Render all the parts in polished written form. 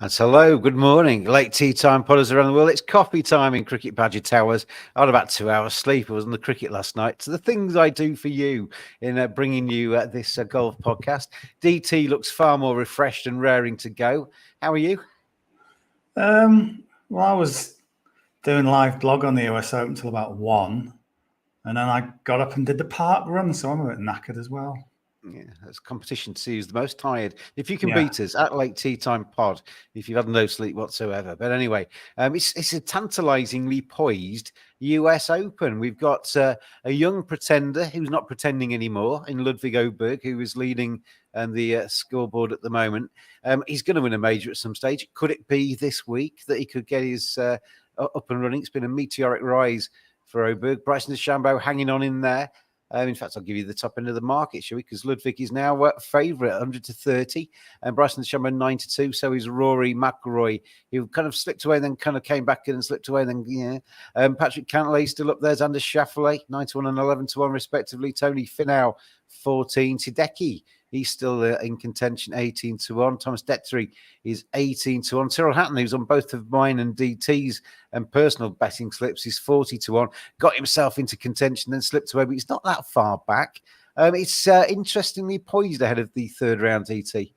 And hello, good morning. Late tea time podders around the world. It's coffee time in Cricket Badger Towers. I had about 2 hours sleep. I was on the cricket last night. So the things I do for you in bringing you this golf podcast. DT looks far more refreshed and raring to go. How are you? Well, I was doing live blog on the US Open until about 1. And then I got up and did the park run. So I'm a bit knackered as well. Yeah, that's competition to see who's the most tired. If you can beat us at Late Tea Time Pod, if you've had no sleep whatsoever. But anyway, it's a tantalizingly poised US Open. We've got a young pretender who's not pretending anymore in Ludwig Åberg, who is leading the scoreboard at the moment. He's going to win a major at some stage. Could it be this week that he could get his up and running? It's been a meteoric rise for Åberg. Bryson DeChambeau hanging on in there. In fact, I'll give you the top end of the market, shall we? Because Ludwig is now favourite, 100 to 30, and Bryson DeChambeau 9 to 2. So is Rory McIlroy, who kind of slipped away, then kind of came back in and slipped away. Then Patrick Cantlay still up there. Xander Schauffele 9 to 1 and 11 to 1 respectively. Tony Finau 14. Hideki, he's still in contention, 18 to 1. Thomas Detry is 18 to 1. Tyrrell Hatton, who's on both of mine and DT's and personal betting slips, is 40 to 1. Got himself into contention, then slipped away, but he's not that far back. It's interestingly poised ahead of the third round, DT.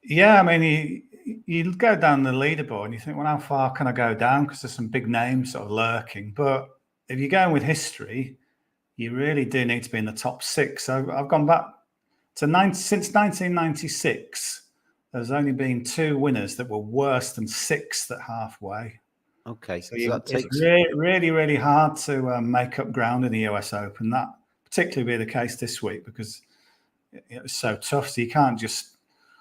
Yeah, I mean, you go down the leaderboard and you think, well, how far can I go down? Because there's some big names sort of lurking. But if you're going with history, you really do need to be in the top 6. So I've gone back to since 1996. There's only been 2 winners that were worse than 6th at halfway. Okay, so it's really, really hard to make up ground in the US Open. That particularly be the case this week because it was so tough. So you can't just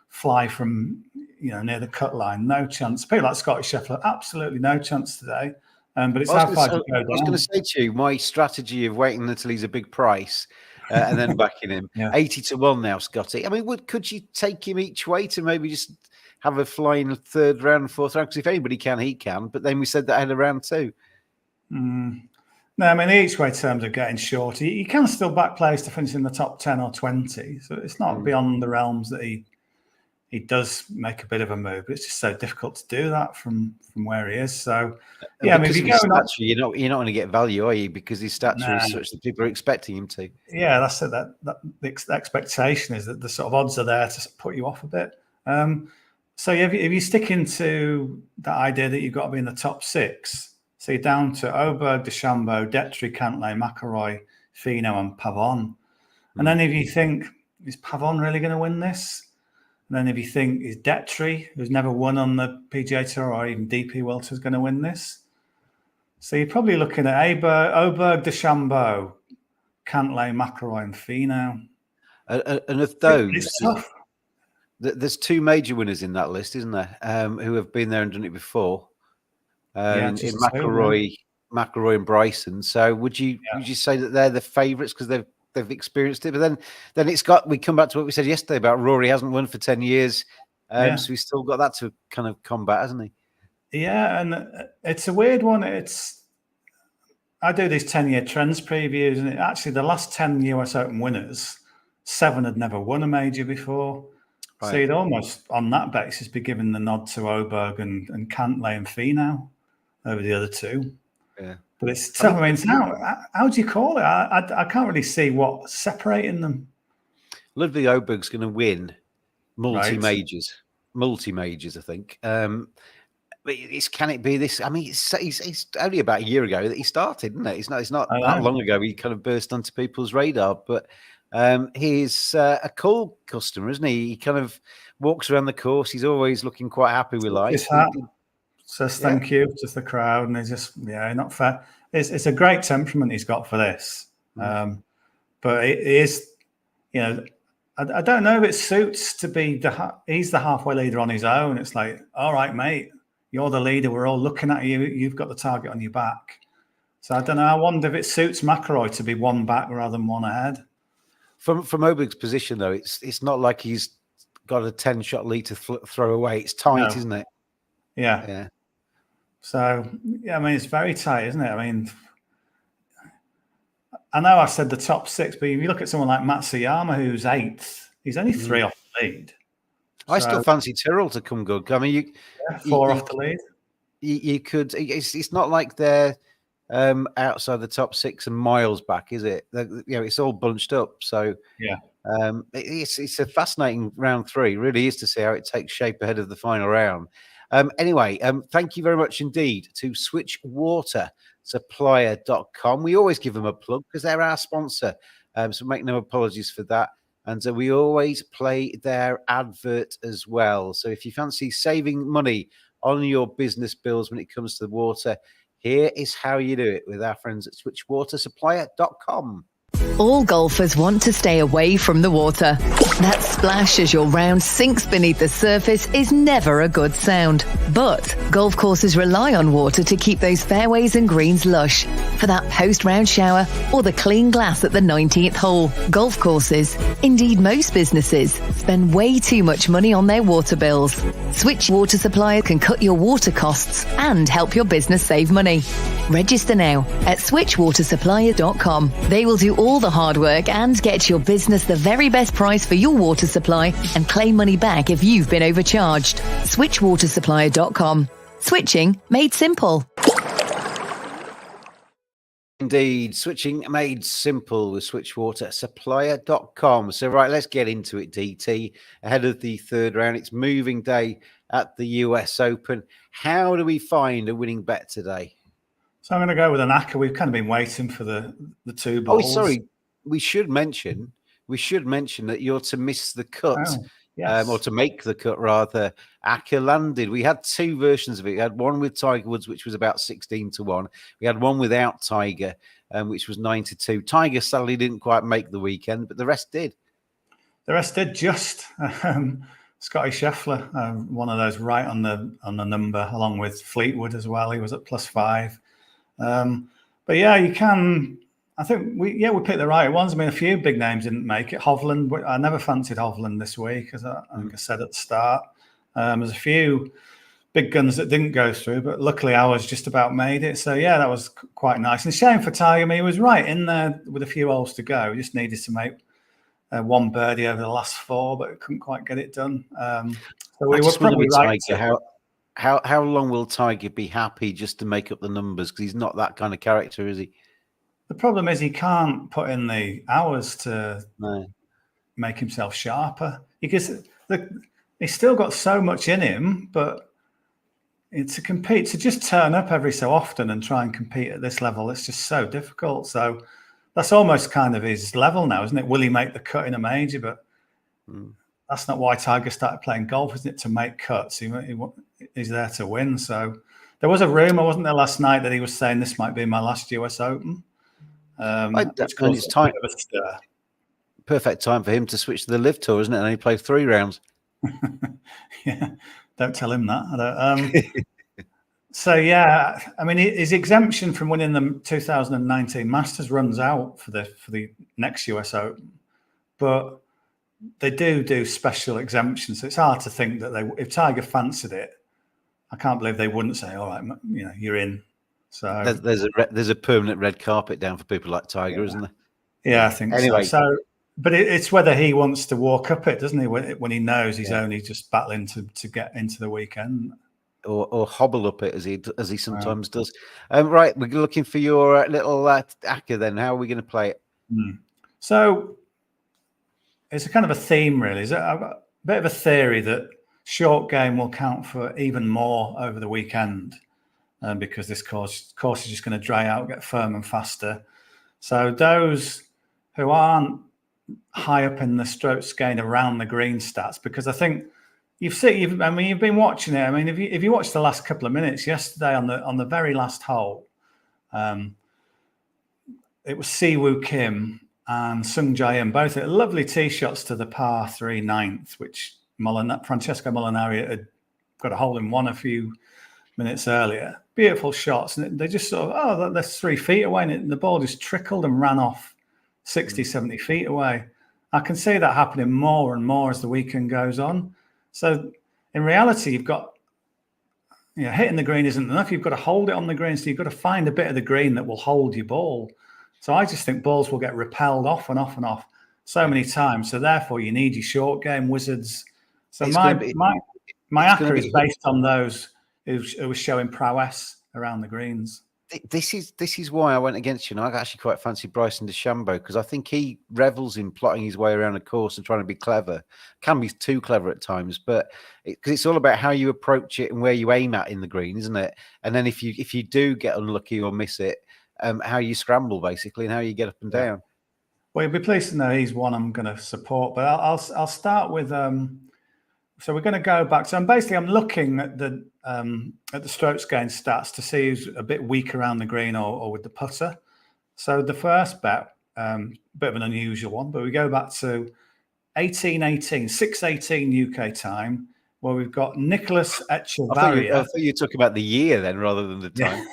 fly from near the cut line. No chance. People like Scotty Scheffler, absolutely no chance today. But it's how far you go down. I was going to say to you, my strategy of waiting until he's a big price and then backing him, 80 to 1 now, Scotty. I mean, could you take him each way to maybe just have a flying third round, fourth round? Because if anybody can, he can. But then we said that ahead of round 2. No, I mean, the each way terms are getting shorter. You can still back players to finish in the top 10 or 20. So it's not beyond the realms that he does make a bit of a move. But it's just so difficult to do that from where he is. So, yeah, I mean, if you go stature, you're not going to get value, are you? Because his stature is such that people are expecting him to. Yeah, that's it. The expectation is that the sort of odds are there to put you off a bit. So if you stick into that idea that you've got to be in the top 6, so you're down to Åberg, DeChambeau, Detry, Cantlay, McIlroy, Finau, and Pavon. And then if you think, is Pavon really going to win this? And then if you think, is Detry, who's never won on the PGA Tour, or even DP World Tour, going to win this? So you're probably looking at Åberg, DeChambeau, Cantlay, McIlroy, and Finau. And of those, it's tough. There's 2 major winners in that list, isn't there? Who have been there and done it before. In McIlroy and Bryson. So would you say that they're the favourites because they've experienced it? But then we come back to what we said yesterday about Rory hasn't won for 10 years. So he's still got that to kind of combat, hasn't he? Yeah, and it's a weird one. I do these 10-year trends previews, and actually the last 10 US Open winners, 7 had never won a major before. Right. So you'd almost, on that basis, be giving the nod to Åberg and Cantlay and Finau over the other 2. Yeah. But it's tough. I mean, how do you call it? I can't really see what's separating them. Ludwig Åberg's going to win multi-majors, I think. Can it be this? I mean, it's only about a year ago that he started, isn't it? It's not that long ago he kind of burst onto people's radar. But he's a cool customer, isn't he? He kind of walks around the course. He's always looking quite happy with life. Says thank you to the crowd, and he's just not fair. It's a great temperament he's got for this, but it is, I don't know if it suits to be he's the halfway leader on his own. It's like, all right, mate, you're the leader. We're all looking at you. You've got the target on your back. So I don't know. I wonder if it suits McIlroy to be 1 back rather than 1 ahead. From Åberg's position though, it's not like he's got a 10-shot lead to throw away. It's tight, isn't it? Yeah. So, I mean, it's very tight, isn't it? I mean, I know I said the top 6, but if you look at someone like Matsuyama, who's 8th, he's only 3 off the lead. I still So fancy Tyrrell to come good. I mean, yeah, 4 off the lead. you could. It's not like they're outside the top 6 and miles back, is it? It's all bunched up. So Yeah. it's a fascinating round 3. Really is to see how it takes shape ahead of the final round. Anyway, thank you very much indeed to switchwatersupplier.com. We always give them a plug because they're our sponsor. So make no apologies for that. And we always play their advert as well. So if you fancy saving money on your business bills when it comes to the water, here is how you do it with our friends at switchwatersupplier.com. All golfers want to stay away from the water. That splash as your round sinks beneath the surface is never a good sound. But golf courses rely on water to keep those fairways and greens lush. For that post-round shower or the clean glass at the 19th hole. Golf courses, indeed most businesses, spend way too much money on their water bills. Switch Water Supplier can cut your water costs and help your business save money. Register now at switchwatersupplier.com. They will do all the hard work and get your business the very best price for your water supply and claim money back if you've been overcharged. Switchwatersupplier.com. Switching made simple. Indeed, switching made simple with switchwatersupplier.com. So, right, let's get into it, DT. Ahead of the 3rd round, it's moving day at the US Open. How do we find a winning bet today? So I'm going to go with an ACCA. We've kind of been waiting for the 2 balls. Oh, sorry. We should mention that you're to miss the cut. Oh, yes. Or to make the cut, rather. ACCA landed. We had 2 versions of it. We had one with Tiger Woods, which was about 16-1. We had one without Tiger, which was 9-2. Tiger sadly didn't quite make the weekend, but the rest did. The rest did just. Scotty Scheffler, one of those right on the number, along with Fleetwood as well. He was at +5. But yeah, you can. I think we picked the right ones. I mean, a few big names didn't make it. Hovland, I never fancied Hovland this week, as I think I said at the start. There's a few big guns that didn't go through, but luckily ours just about made it. So yeah, that was quite nice. And shame for Tiger. I mean, he was right in there with a few holes to go. He just needed to make 1 birdie over the last 4, but couldn't quite get it done. So we were probably right. Tiger, how long will Tiger be happy just to make up the numbers? Because he's not that kind of character, is he? The problem is he can't put in the hours to make himself sharper. Because he's still got so much in him, but to compete, to just turn up every so often and try and compete at this level, it's just so difficult. So that's almost kind of his level now, isn't it? Will he make the cut in a major? But that's not why Tiger started playing golf, isn't it? To make cuts. He's there to win. So there was a rumor, wasn't there, last night that he was saying this might be my last US Open. It's time. Perfect time for him to switch to the Live Tour, isn't it? And he played 3 rounds. Yeah, don't tell him that. So yeah, I mean, his exemption from winning the 2019 Masters runs out for the next US Open, but they do special exemptions. So it's hard to think that if Tiger fancied it, I can't believe they wouldn't say, "All right, you're in." So there's a permanent red carpet down for people like Tiger, isn't there? Yeah, I think anyway. So but it's whether he wants to walk up it, doesn't he? When he knows he's only just battling to get into the weekend, or hobble up it as he sometimes does. Right, we're looking for your little ACCA. Then how are we going to play it? So it's a kind of a theme, really. I've got a bit of a theory that short game will count for even more over the weekend. Because this course is just going to dry out, get firm and faster. So those who aren't high up in the strokes gained around the green stats, because I think you've been watching it. I mean, if you watch the last couple of minutes yesterday on the very last hole, it was Siwoo Kim and Sung Jae-in, both at lovely tee shots to the par 3 9th, which Francesco Molinari had got a hole in one a few minutes earlier. Beautiful shots, and they just sort of, that's 3 feet away, and the ball just trickled and ran off 60, 70 feet away. I can see that happening more and more as the weekend goes on. So in reality, you've got, hitting the green isn't enough. You've got to hold it on the green, so you've got to find a bit of the green that will hold your ball. So I just think balls will get repelled off and off and off so many times. So therefore, you need your short game wizards So my ACCA is based on those who were showing prowess around the greens. This is why I went against you. And I actually quite fancy Bryson DeChambeau because I think he revels in plotting his way around a course and trying to be clever. Can be too clever at times, but because it's all about how you approach it and where you aim at in the green, isn't it? And then if you do get unlucky or miss it, how you scramble basically and how you get up and down. Well, you'll be pleased to know he's one I'm going to support, but I'll start with. So we're going to go back. So I'm looking at the strokes gained stats to see who's a bit weak around the green or with the putter. So the first bet, bit of an unusual one, but we go back to 6:18 UK time, where we've got Nicholas Echevarria. I thought you were talking about the year then rather than the time.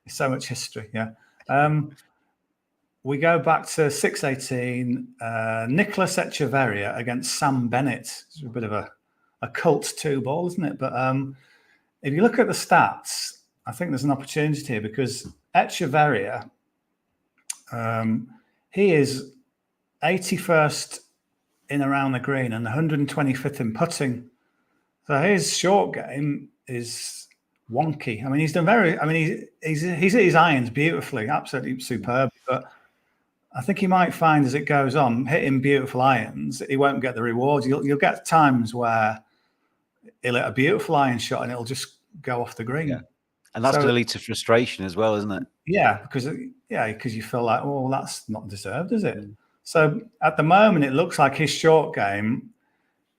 So much history, yeah. We go back to 6:18. Nicholas Echevarria against Sam Bennett. It's a bit of a cult 2-ball, isn't it? But if you look at the stats, I think there's an opportunity here because Echevarria, he is 81st in around the green and 125th in putting. So his short game is wonky. I mean, he's done he's hit his irons beautifully, absolutely superb, but I think he might find as it goes on, hitting beautiful irons, he won't get the rewards. You'll get times where he'll hit a beautiful iron shot and it'll just go off the green. Yeah. And that's going to lead to frustration as well, isn't it? Yeah, because you feel like, oh, that's not deserved, is it? So at the moment, it looks like his short game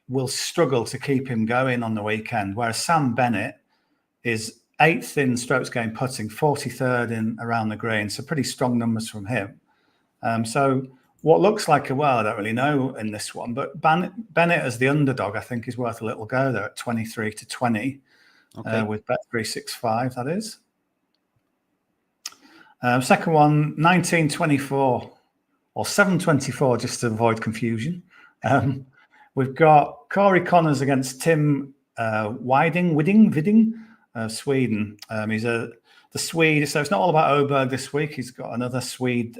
will struggle to keep him going on the weekend, whereas Sam Bennett is 8th in strokes gained putting, 43rd in around the green. So pretty strong numbers from him. So what looks like I don't really know in this one, but Bennett as the underdog, I think is worth a little go there at 23-20 with Bet365, that is. Second one, 1924 or 724, just to avoid confusion. We've got Corey Connors against Tim Widding, Sweden. He's the Swede, so it's not all about Oberg this week. He's got another Swede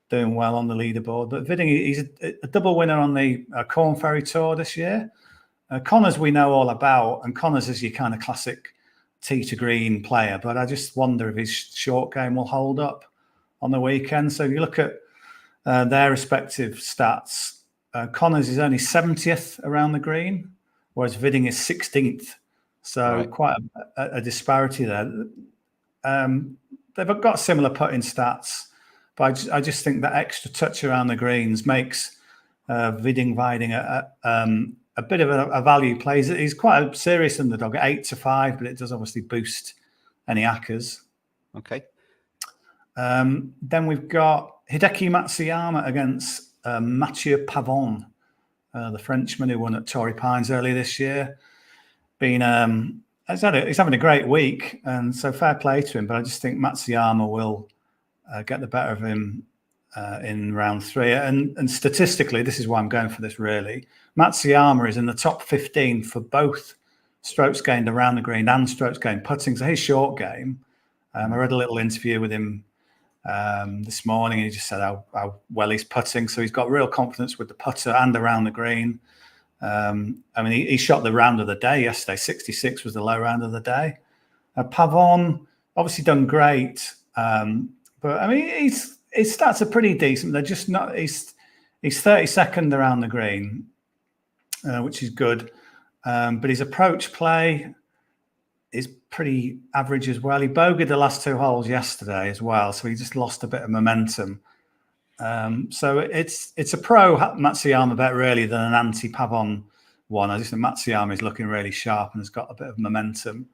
doing well on the leaderboard. But Widding, he's a double winner on the Corn Ferry Tour this year. Connors we know all about, and Connors is your kind of classic tee to green player. But I just wonder if his short game will hold up on the weekend. So if you look at their respective stats, Connors is only 70th around the green, whereas Widding is 16th. So quite a disparity there. They've got similar putting stats, but I just think that extra touch around the greens makes Widding a bit of a value play. He's quite a serious underdog at 8-5, but it does obviously boost any ACCAs. Okay. Then we've got Hideki Matsuyama against Mathieu Pavon, the Frenchman who won at Torrey Pines earlier this year. He's having a great week, and so fair play to him. But I just think Matsuyama will get the better of him in round 3. And statistically, this is why I'm going for this. Really, Matsuyama is in the top 15 for both strokes gained around the green and strokes gained putting. So his short game. I read a little interview with him this morning. He just said how well he's putting. So he's got real confidence with the putter and around the green. He shot the round of the day yesterday. 66 was the low round of the day. Pavon obviously done great, but his stats are pretty decent. They're just not. He's 32nd around the green, which is good, but his approach play is pretty average as well. He bogeyed the last 2 holes yesterday as well, so he just lost a bit of momentum. So it's a pro Matsuyama bet really than an anti-Pavon one. I just think Matsuyama is looking really sharp and has got a bit of momentum,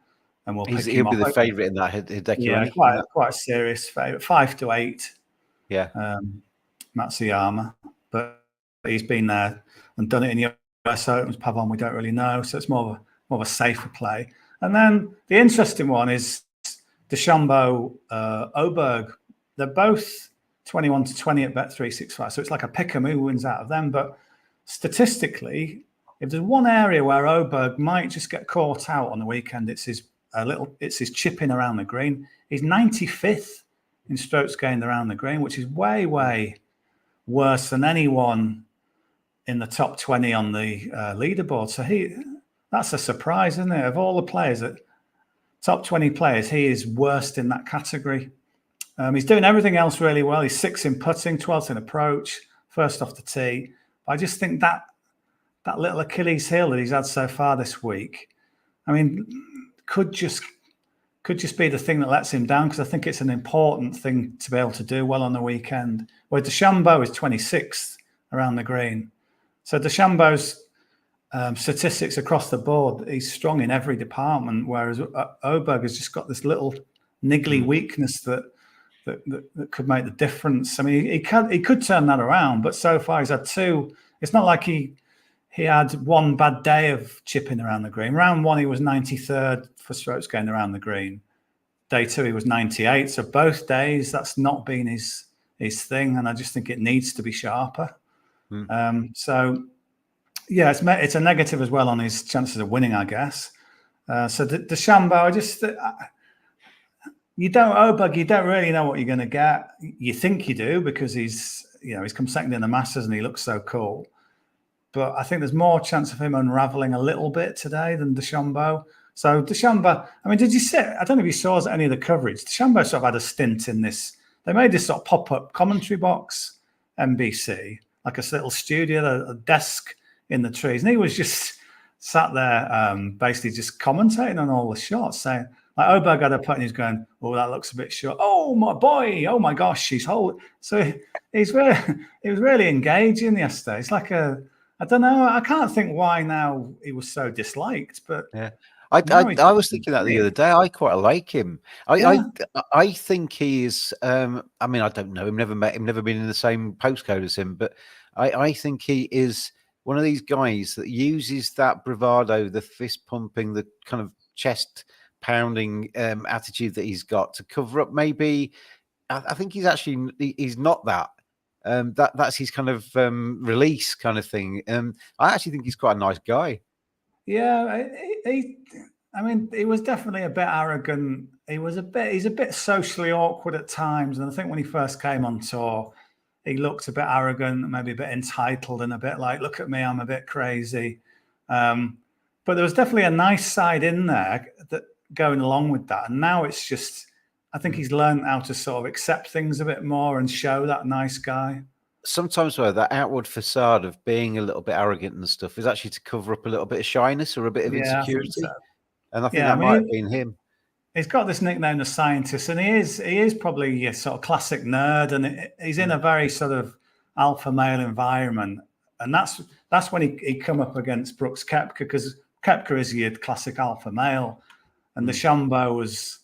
and he'll be the favourite in that Hideki. Yeah, quite a serious favourite, 5-8. Yeah, Matsuyama, but he's been there and done it in the US Opens. Pavon we don't really know, so it's more of a safer play. And then the interesting one is DeChambeau, Oberg. They're both 21-20 at Bet365. So it's like a pick 'em who wins out of them. But statistically, if there's one area where Oberg might just get caught out on the weekend, it's his chipping around the green. He's 95th in strokes gained around the green, which is way, way worse than anyone in the top 20 on the leaderboard. So that's a surprise, isn't it? Of all the players, top 20 players, he is worst in that category. He's doing everything else really well. He's 6th in putting, 12th in approach, 1st off the tee. But I just think that little Achilles heel that he's had so far this week, I mean, could just be the thing that lets him down, because I think it's an important thing to be able to do well on the weekend. Where DeChambeau is 26th around the green. So DeChambeau's statistics across the board, he's strong in every department, whereas Oberg has just got this little niggly weakness that could make the difference. I mean, he could turn that around, but so far he's had 2. It's not like he had one bad day of chipping around the green. Round 1, he was 93rd for strokes going around the green. Day 2, he was 98th. So both days, that's not been his thing, and I just think it needs to be sharper. So, yeah, it's a negative as well on his chances of winning, I guess. So DeChambeau, you don't really know what you're going to get. You think you do because he's come second in the Masters and he looks so cool. But I think there's more chance of him unraveling a little bit today than DeChambeau. So DeChambeau, I mean, I don't know if you saw any of the coverage. DeChambeau sort of had a stint in this. They made this sort of pop-up commentary box, NBC, like a little studio, a desk in the trees. And he was just sat there basically just commentating on all the shots, saying, like, Oberg had a putt and he's going, oh, that looks a bit short. Oh, my boy. Oh, my gosh, she's holding. So he was really engaging yesterday. It's like I don't know. I can't think why now he was so disliked, but yeah, I was thinking that the other day. I quite like him. I think he is. I mean, I don't know him. Never met him. Never been in the same postcode as him. But I think he is one of these guys that uses that bravado, the fist pumping, the kind of chest pounding attitude that he's got to cover up. Maybe I think he's not that. That's his kind of release kind of thing. I actually think he's quite a nice guy. Yeah, I mean, he was definitely a bit arrogant. He's a bit socially awkward at times. And I think when he first came on tour, he looked a bit arrogant, maybe a bit entitled and a bit like, look at me, I'm a bit crazy. But there was definitely a nice side in there that going along with that. And now it's just, I think he's learned how to sort of accept things a bit more and show that nice guy. Sometimes, though, that outward facade of being a little bit arrogant and stuff is actually to cover up a little bit of shyness or a bit of insecurity. I think so. And I think that might have been him. He's got this nickname, the scientist, and he is probably a sort of classic nerd, and he's in a very sort of alpha male environment. And that's when he come up against Brooks Koepka, because Koepka is your classic alpha male, and DeChambeau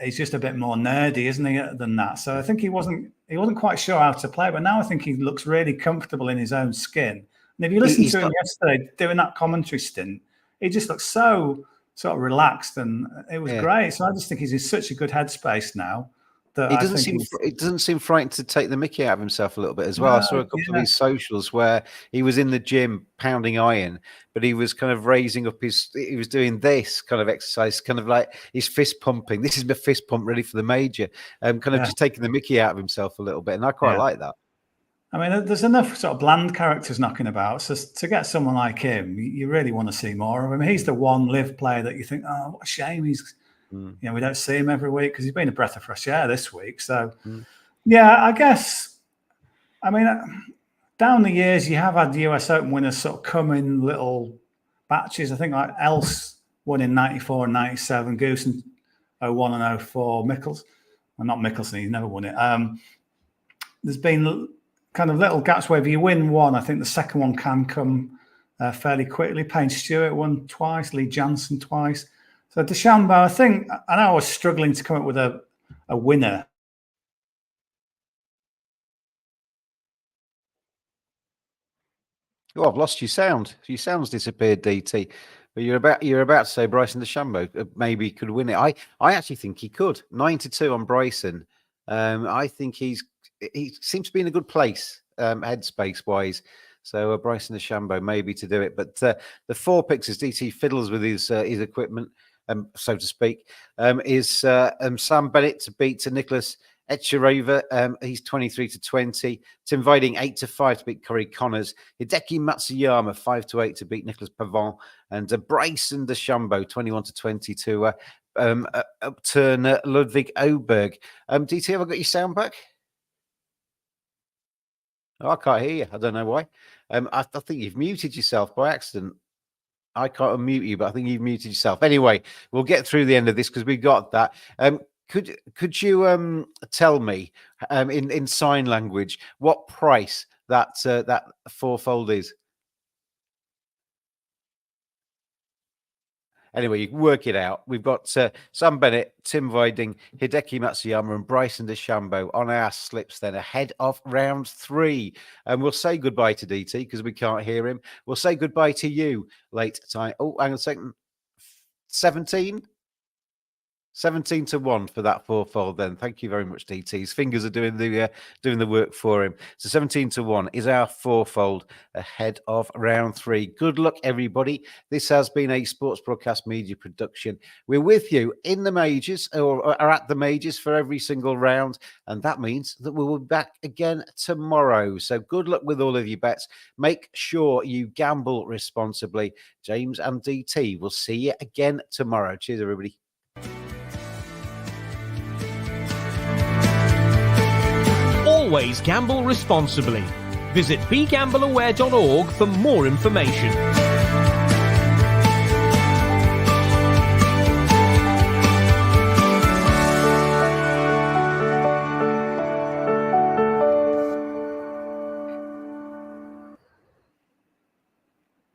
he's just a bit more nerdy, isn't he, than that? So I think he wasn't quite sure how to play, but now I think he looks really comfortable in his own skin. And if you listen to him yesterday doing that commentary stint, he just looked so sort of relaxed, and it was great. So I just think he's in such a good headspace now. That It doesn't seem frightened to take the mickey out of himself a little bit as well. I saw a couple of these socials where he was in the gym pounding iron, but he was kind of raising up he was doing this kind of exercise, kind of like his fist pumping. This is my fist pump ready for the major. Just taking the mickey out of himself a little bit. And I quite like that. I mean, there's enough sort of bland characters knocking about. So to get someone like him, you really want to see more of him. He's the one live player that you think, oh, what a shame we don't see him every week, because he's been a breath of fresh air this week. So, yeah, I guess, I mean, down the years, you have had the US Open winners sort of come in little batches. I think like Else won in 94 and 97, Goose in 01 and 04, Mickelson. Well, not Mickelson, he's never won it. There's been kind of little gaps where if you win one, I think the second one can come fairly quickly. Payne Stewart won twice, Lee Johnson twice. So DeChambeau, I know I was struggling to come up with a winner. Oh, I've lost your sound. Your sound's disappeared, DT. But you're about to say Bryson DeChambeau maybe could win it. I actually think he could. 9-2 on Bryson. I think he seems to be in a good place, headspace wise. So Bryson DeChambeau maybe to do it. But the 4 picks as DT fiddles with his equipment, so to speak, is Sam Bennett to beat Nicholas Echarova, he's 23-20. Tim Viding 8-5 to beat Corey Connors. Hideki Matsuyama 5-8 to beat Nicholas Pavon, and Bryson DeChambeau 21-20 to upturn Ludwig Oberg. DT, have I got your sound back? Oh, I can't hear you. I don't know why. I think you've muted yourself by accident. I can't unmute you, but I think you've muted yourself. Anyway, we'll get through the end of this because we got that. Could you tell me in sign language what price that fourfold is? Anyway, you can work it out. We've got Sam Bennett, Tim Viding, Hideki Matsuyama, and Bryson DeChambeau on our slips then ahead of round 3. And we'll say goodbye to DT because we can't hear him. We'll say goodbye to you late time. Oh, hang on a second. 17-1 for that fourfold then. Thank you very much, DT. His fingers are doing the work for him. So 17-1 is our fourfold ahead of round 3. Good luck, everybody. This has been a Sports Broadcast Media production. We're with you in the majors or at the majors for every single round, and that means that we will be back again tomorrow. So good luck with all of your bets. Make sure you gamble responsibly. James and DT will see you again tomorrow. Cheers, everybody. Always gamble responsibly. Visit begambleaware.org for more information.